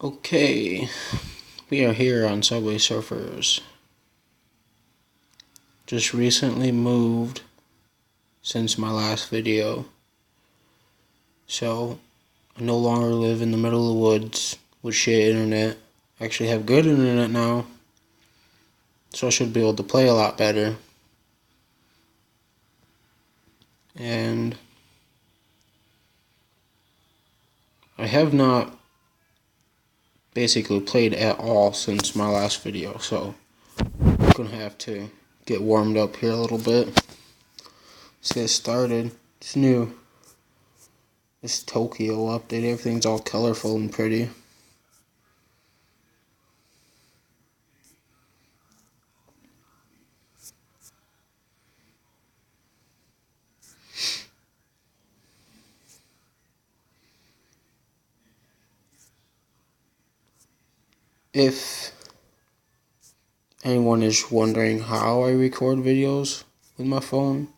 Okay, we are here on Subway Surfers. Just recently moved since my last video, so I no longer live in the middle of the woods with shit internet. I actually have good internet now, so I should be able to play a lot better. And I have not basically played at all since my last video, so I'm gonna have to get warmed up here a little bit. Let's get started. It's new. This Tokyo update, everything's all colorful and pretty. If anyone is wondering how I record videos with my phone,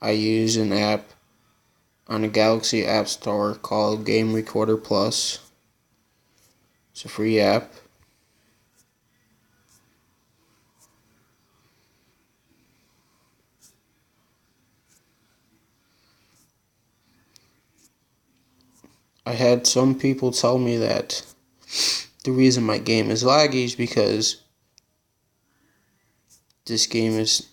I use an app on the Galaxy App Store called Game Recorder Plus. It's a free app. I had some people tell me that the reason my game is laggy is because this game is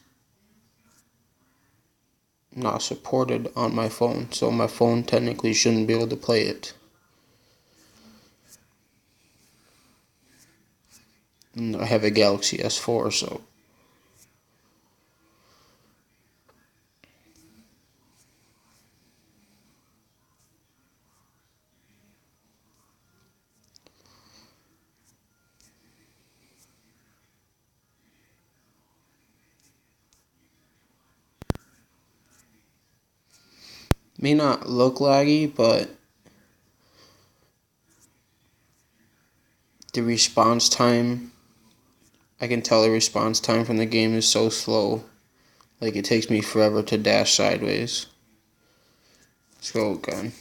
not supported on my phone, so my phone technically shouldn't be able to play it. And I have a Galaxy S4, so may not look laggy, but the response time, I can tell the response time from the game is so slow. Like, it takes me forever to dash sideways. Let's go again.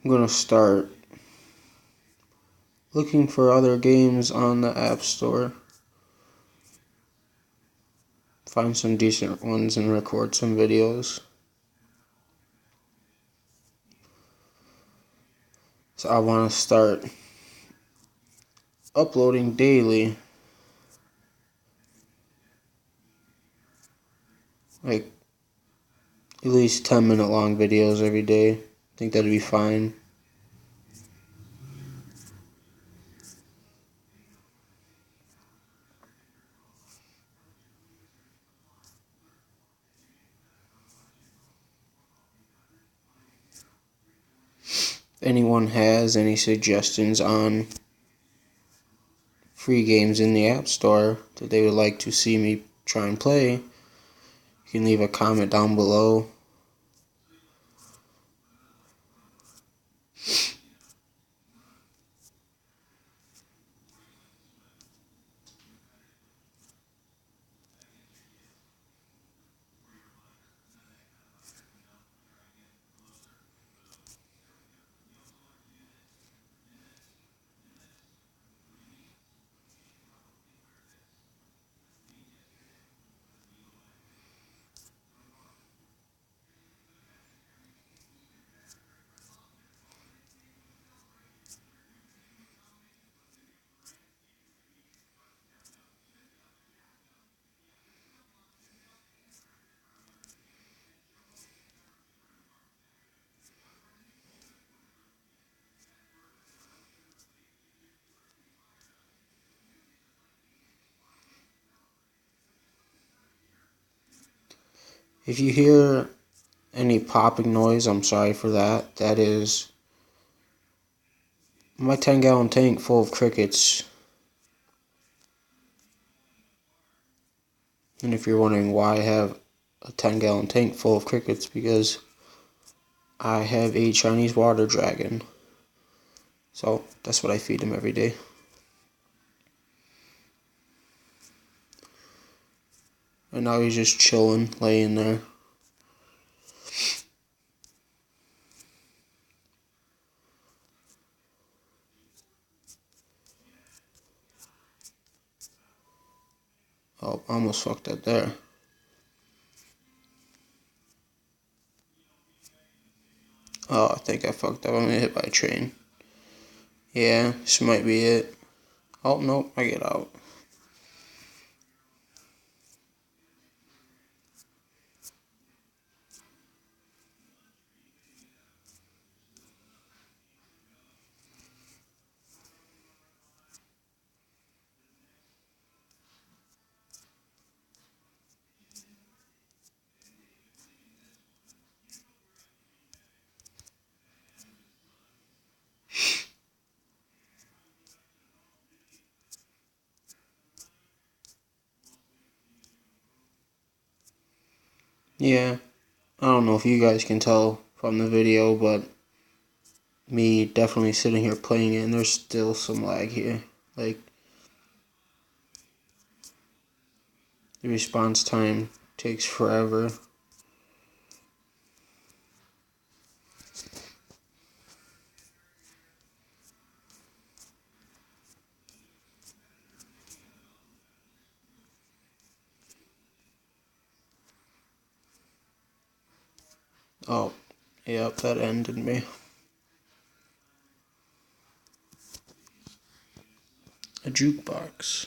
I'm gonna start looking for other games on the App Store. Find some decent ones and record some videos. So I want to start uploading daily. Like, at least 10-minute long videos every day. I think that'd be fine. If anyone has any suggestions on free games in the App Store that they would like to see me try and play, you can leave a comment down below. If you hear any popping noise, I'm sorry for that. That is my 10-gallon tank full of crickets. And if you're wondering why I have a 10-gallon tank full of crickets, because I have a Chinese water dragon. So that's what I feed him every day. And now he's just chilling, laying there. Oh, I almost fucked that there. Oh, I think I fucked up. I'm gonna hit by a train. Yeah, this might be it. Oh, nope, I get out. Yeah, I don't know if you guys can tell from the video, but me definitely sitting here playing it, and there's still some lag here. Like, the response time takes forever. Oh, yep, that ended me. A jukebox.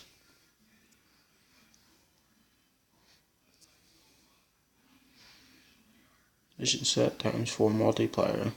Mission set ×4 multiplier.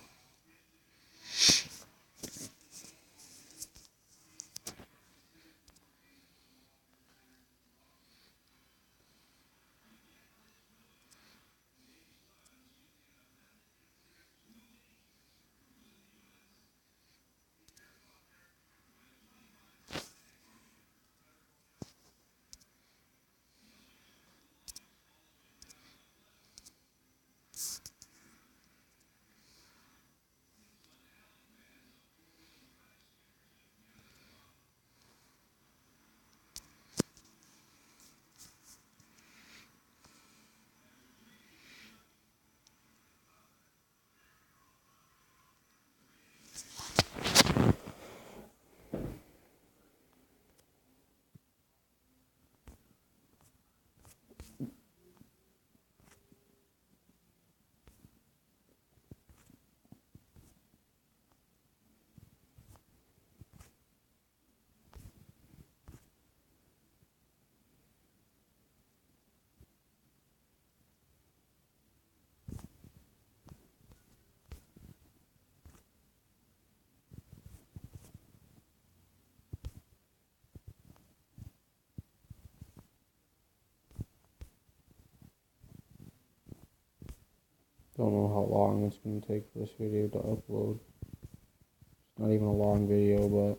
Don't know how long it's going to take for this video to upload. It's not even a long video, but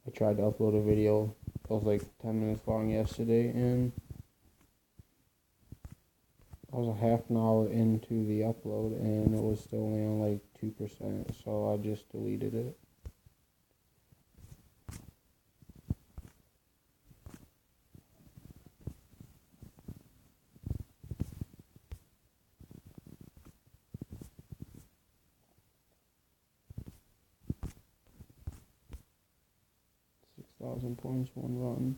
I tried to upload a video. It was like 10 minutes long yesterday, and I was a half an hour into the upload, and it was still only on like 2%, so I just deleted it. Thousand points, one run.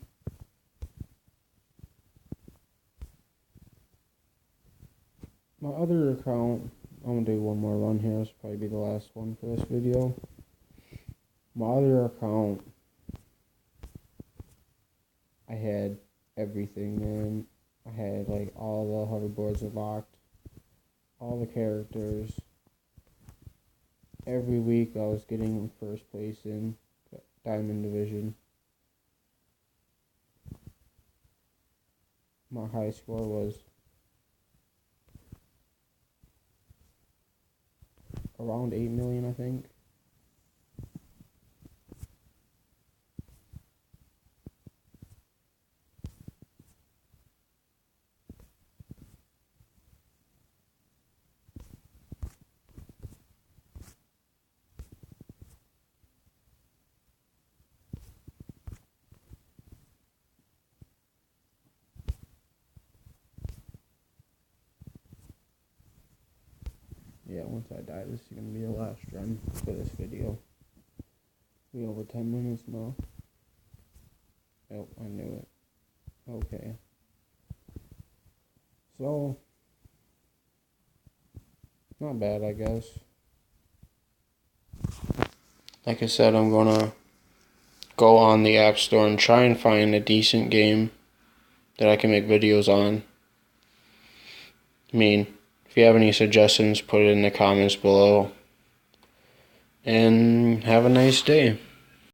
My other account, I'm gonna do one more run here. This will probably be the last one for this video. My other account, I had everything, man. I had like all the hoverboards unlocked, all the characters. Every week I was getting first place in Diamond Division. My high score was around 8 million, I think. once I die, this is going to be the last run for this video. We over 10 minutes now. Oh, I knew it. Okay. So, not bad, I guess. Like I said, I'm gonna go on the App Store and try and find a decent game that I can make videos on. I mean, if you have any suggestions, put it in the comments below. And have a nice day.